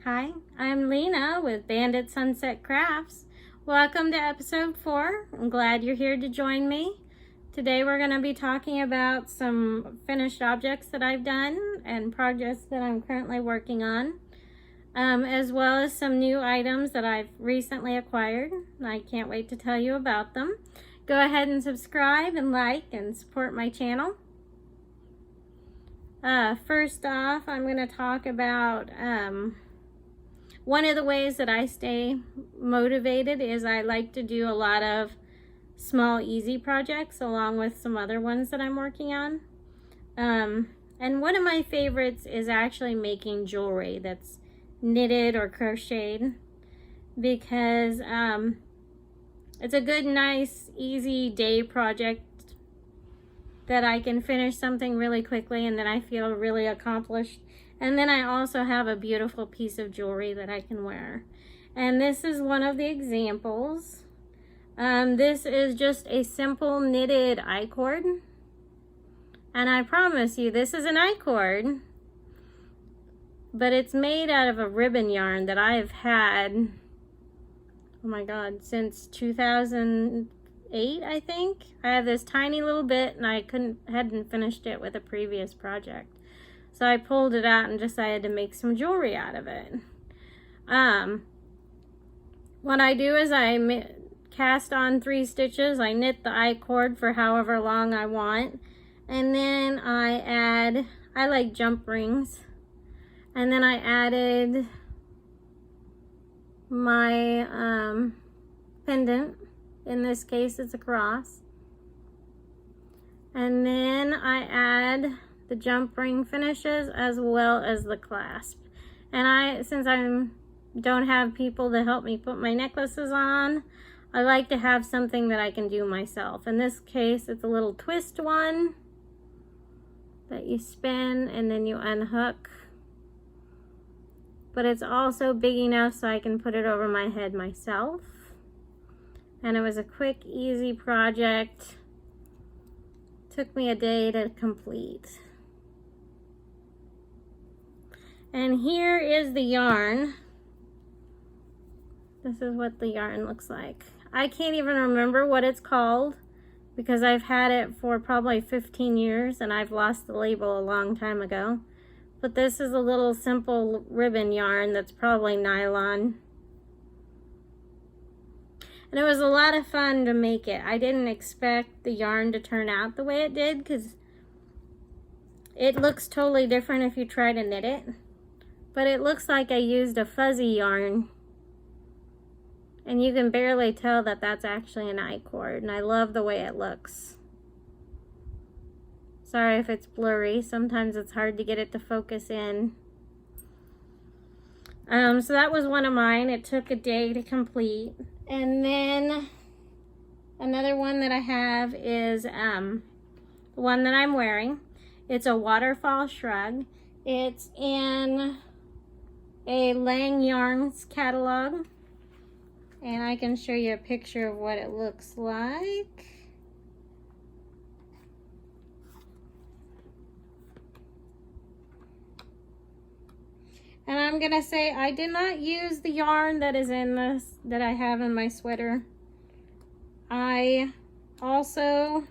Hi, I'm Lena with Bandit Sunset Crafts. Welcome to episode 4. I'm glad you're here to join me. Today we're going to be talking about some finished objects that I've done and projects that I'm currently working on, as well as some new items that I've recently acquired. I can't wait to tell you about them. Go ahead and subscribe and like and support my channel. First off, I'm going to talk about one of the ways that I stay motivated is I like to do a lot of small, easy projects along with some other ones that I'm working on. And one of my favorites is actually making jewelry that's knitted or crocheted, because it's a good, nice, easy day project that I can finish something really quickly and then I feel really accomplished. And then I also have a beautiful piece of jewelry that I can wear. And this is one of the examples. This is just a simple knitted I-cord. And I promise you, this is an I-cord, but it's made out of a ribbon yarn that I've had, oh my God, since 2008, I think. I have this tiny little bit and I hadn't finished it with a previous project. So I pulled it out and decided to make some jewelry out of it. What I do is I cast on 3 stitches. I knit the I-cord for however long I want. And then I like jump rings. And then I added my pendant. In this case, it's a cross. And then I add the jump ring finishes as well as the clasp. And since I don't have people to help me put my necklaces on, I like to have something that I can do myself. In this case, it's a little twist one that you spin and then you unhook. But it's also big enough so I can put it over my head myself. And it was a quick, easy project. Took me a day to complete. And here is the yarn. This is what the yarn looks like. I can't even remember what it's called because I've had it for probably 15 years and I've lost the label a long time ago. But this is a little simple ribbon yarn that's probably nylon. And it was a lot of fun to make it. I didn't expect the yarn to turn out the way it did because it looks totally different if you try to knit it. But it looks like I used a fuzzy yarn. And you can barely tell that that's actually an I-cord. And I love the way it looks. Sorry if it's blurry. Sometimes it's hard to get it to focus in. So that was one of mine. It took a day to complete. And then another one that I have is the one that I'm wearing. It's a Waterfall Shrug. It's in a Lang Yarns catalog. And I can show you a picture of what it looks like. And I'm gonna say I did not use the yarn that is in this, that I have in my sweater. I also,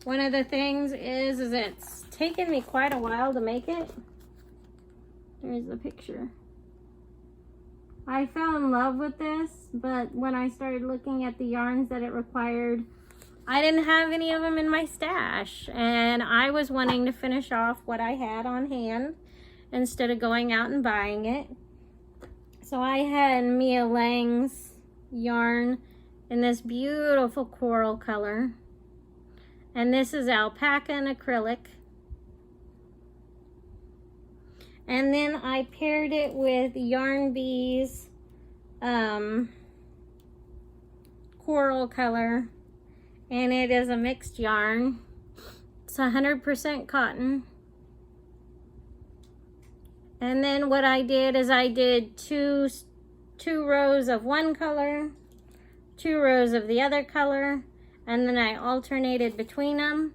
one of the things is it's taken me quite a while to make it. There's the picture. I fell in love with this, but when I started looking at the yarns that it required, I didn't have any of them in my stash. And I was wanting to finish off what I had on hand instead of going out and buying it. So I had Mia Lang's yarn in this beautiful coral color. And this is alpaca and acrylic. And then I paired it with Yarn Bee's coral color. And it is a mixed yarn. It's 100% cotton. And then what I did is I did two rows of one color, 2 rows of the other color, and then I alternated between them.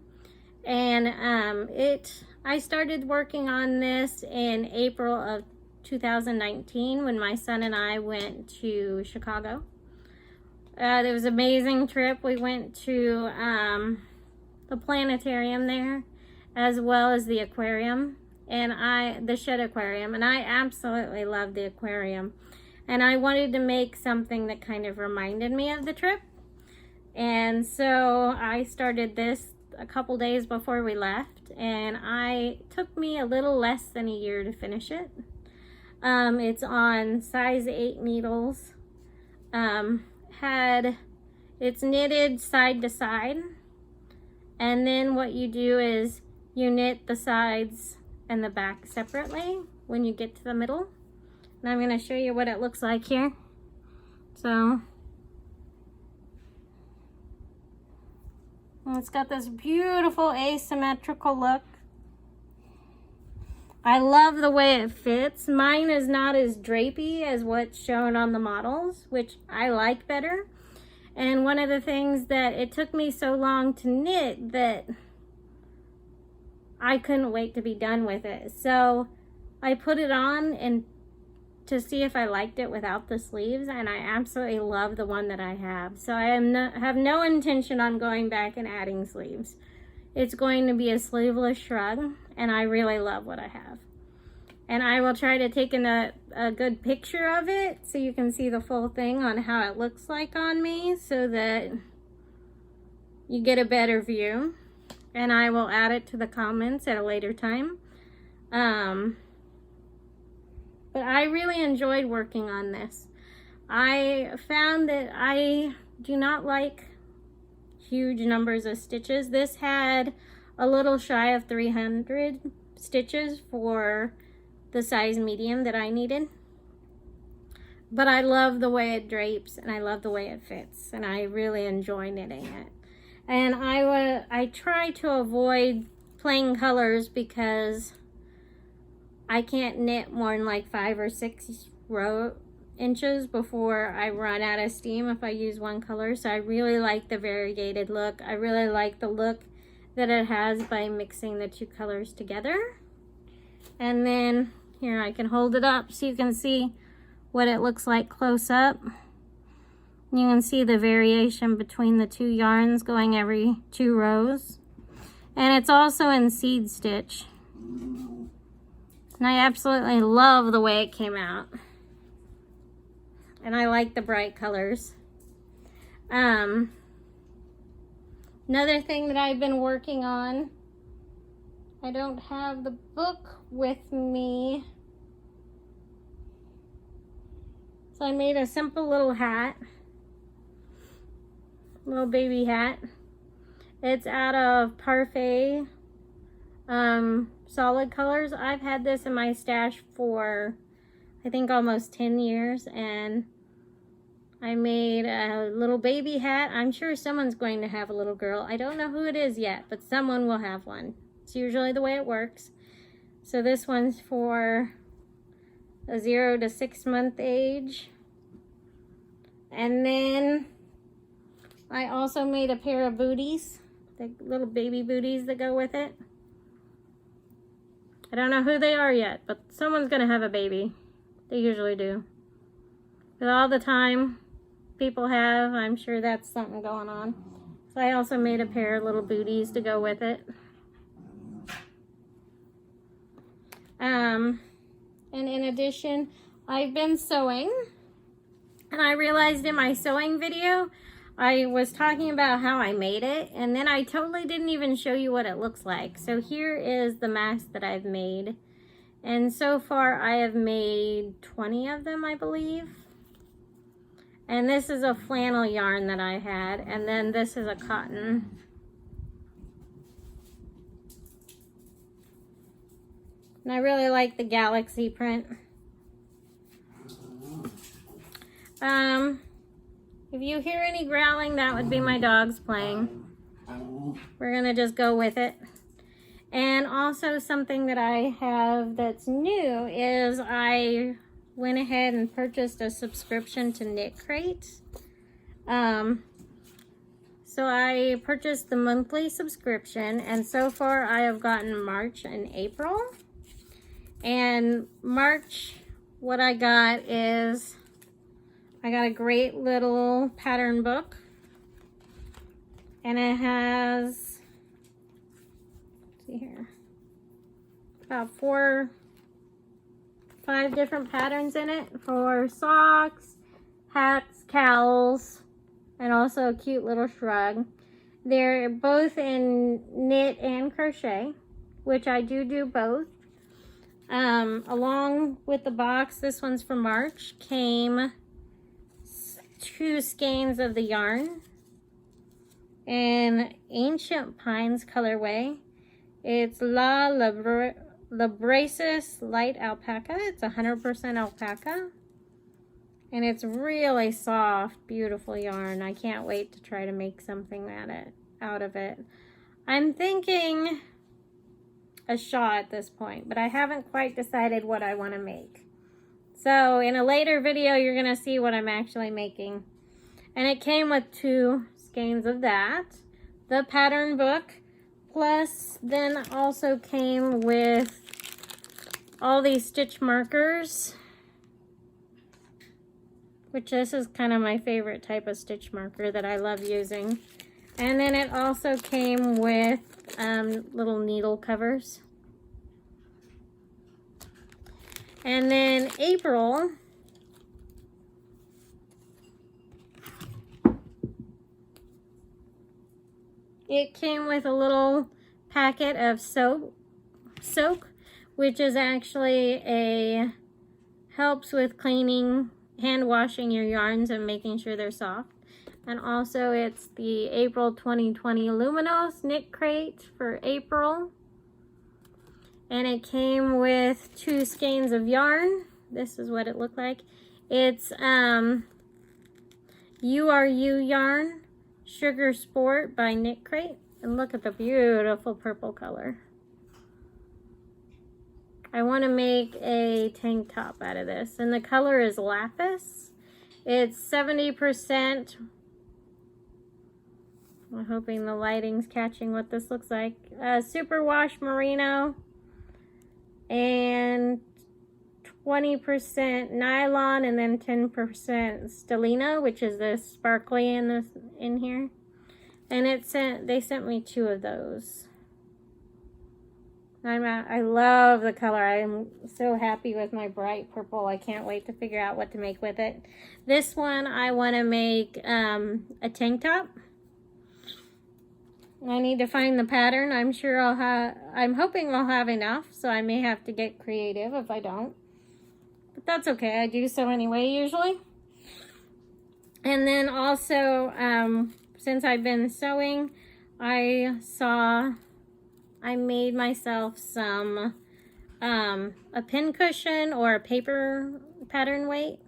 And I started working on this in April of 2019 when my son and I went to Chicago. It was an amazing trip. We went to the planetarium there, as well as the aquarium, and the shed aquarium, and I absolutely loved the aquarium. And I wanted to make something that kind of reminded me of the trip. And so I started this a couple days before we left, and it took me a little less than a year to finish it. It's on size 8 needles. It's knitted side to side, and then what you do is you knit the sides and the back separately when you get to the middle. And I'm going to show you what it looks like here. So it's got this beautiful asymmetrical look. I love the way it fits. Mine is not as drapey as what's shown on the models, which I like better. And one of the things that it took me so long to knit that I couldn't wait to be done with it. So I put it on and to see if I liked it without the sleeves, and I absolutely love the one that I have. So I have no intention on going back and adding sleeves. It's going to be a sleeveless shrug, and I really love what I have. And I will try to take a good picture of it so you can see the full thing on how it looks like on me, so that you get a better view. And I will add it to the comments at a later time. But I really enjoyed working on this. I found that I do not like huge numbers of stitches. This had a little shy of 300 stitches for the size medium that I needed. But I love the way it drapes, and I love the way it fits, and I really enjoy knitting it. And I try to avoid plain colors because I can't knit more than like 5 or 6 inches before I run out of steam if I use one color. So I really like the variegated look. I really like the look that it has by mixing the 2 colors together. And then here, I can hold it up so you can see what it looks like close up. You can see the variation between the 2 yarns going every 2 rows. And it's also in seed stitch. And I absolutely love the way it came out. And I like the bright colors. Another thing that I've been working on, I don't have the book with me. So I made a simple little hat. Little baby hat. It's out of Parfait solid colors. I've had this in my stash for I think almost 10 years, and I made a little baby hat. I'm sure someone's going to have a little girl. I don't know who it is yet, but someone will have one. It's usually the way it works. So this one's for a 0 to 6 month age. And then I also made a pair of booties, the little baby booties that go with it. I don't know who they are yet, but someone's gonna have a baby. They usually do. But all the time people have, I'm sure that's something going on. So I also made a pair of little booties to go with it. And in addition, I've been sewing, and I realized in my sewing video I was talking about how I made it, and then I totally didn't even show you what it looks like. So here is the mask that I've made, and so far I have made 20 of them, I believe. And this is a flannel yarn that I had, and then this is a cotton. And I really like the galaxy print. If you hear any growling, that would be my dogs playing. We're gonna just go with it. And also something that I have that's new is I went ahead and purchased a subscription to Knitcrate. So I purchased the monthly subscription, and so far I have gotten March and April. And March what I got is I got a great little pattern book, and it has, let's see here, about 4 or 5 different patterns in it for socks, hats, cowls, and also a cute little shrug. They're both in knit and crochet, which I do both. Along with the box, this one's from March, came 2 skeins of the yarn in Ancient Pines colorway. It's La Labracis Light Alpaca. It's 100% alpaca. And it's really soft, beautiful yarn. I can't wait to try to make something out of it. I'm thinking a shawl at this point, but I haven't quite decided what I want to make. So in a later video, you're going to see what I'm actually making. And it came with 2 skeins of that, the pattern book, plus then also came with all these stitch markers, which this is kind of my favorite type of stitch marker that I love using. And then it also came with little needle covers. And then April, it came with a little packet of soak, which is actually helps with cleaning, hand washing your yarns and making sure they're soft. And also it's the April 2020 Luminous Knitcrate for April. And it came with 2 skeins of yarn. This is what it looked like. It's URU yarn, Sugar Sport by Knitcrate. And look at the beautiful purple color. I want to make a tank top out of this. And the color is Lapis. It's 70%. I'm hoping the lighting's catching what this looks like. Superwash Merino. And 20% nylon, and then 10% stellina, which is the sparkly in here. And they sent me 2 of those. I love the color. I'm so happy with my bright purple. I can't wait to figure out what to make with it. This one I want to make a tank top. I need to find the pattern. I'm hoping I'll have enough, so I may have to get creative if I don't. But that's okay. I do so anyway usually. And then also, since I've been sewing, I made myself some a pin cushion or a paper pattern weight.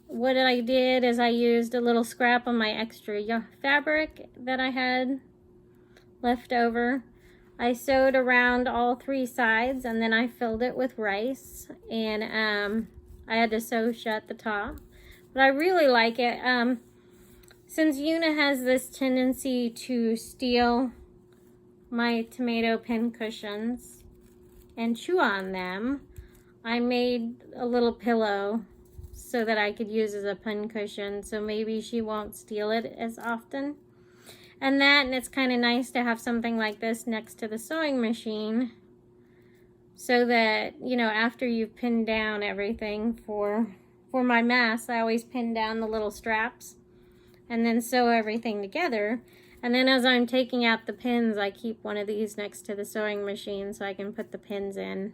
What I did is I used a little scrap of my extra fabric that I had left over. I sewed around all 3 sides, and then I filled it with rice, and I had to sew shut the top. But I really like it. Since Una has this tendency to steal my tomato pin cushions and chew on them, I made a little pillow so that I could use as a pin cushion, so maybe she won't steal it as often. And it's kind of nice to have something like this next to the sewing machine, so that, you know, after you've pinned down everything for my mask, I always pin down the little straps and then sew everything together. And then as I'm taking out the pins, I keep one of these next to the sewing machine so I can put the pins in.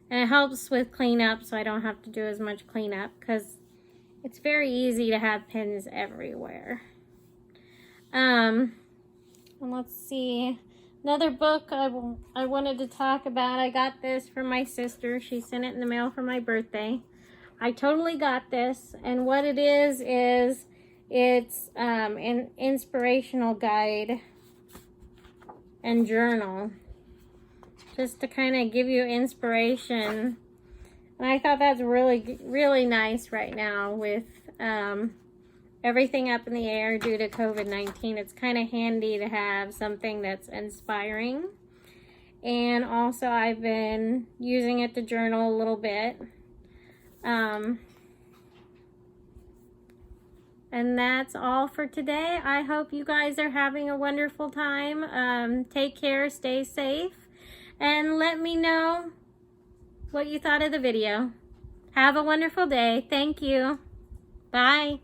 And it helps with cleanup, so I don't have to do as much cleanup, because it's very easy to have pins everywhere. And let's see, another book I wanted to talk about. I got this from my sister. She sent it in the mail for my birthday. I totally got this, and what it is it's an inspirational guide and journal, just to kind of give you inspiration. And I thought that's really nice right now with everything up in the air due to COVID-19. It's kind of handy to have something that's inspiring. And also I've been using it to journal a little bit. And that's all for today. I hope you guys are having a wonderful time. Take care, stay safe, and let me know what you thought of the video. Have a wonderful day. Thank you. Bye.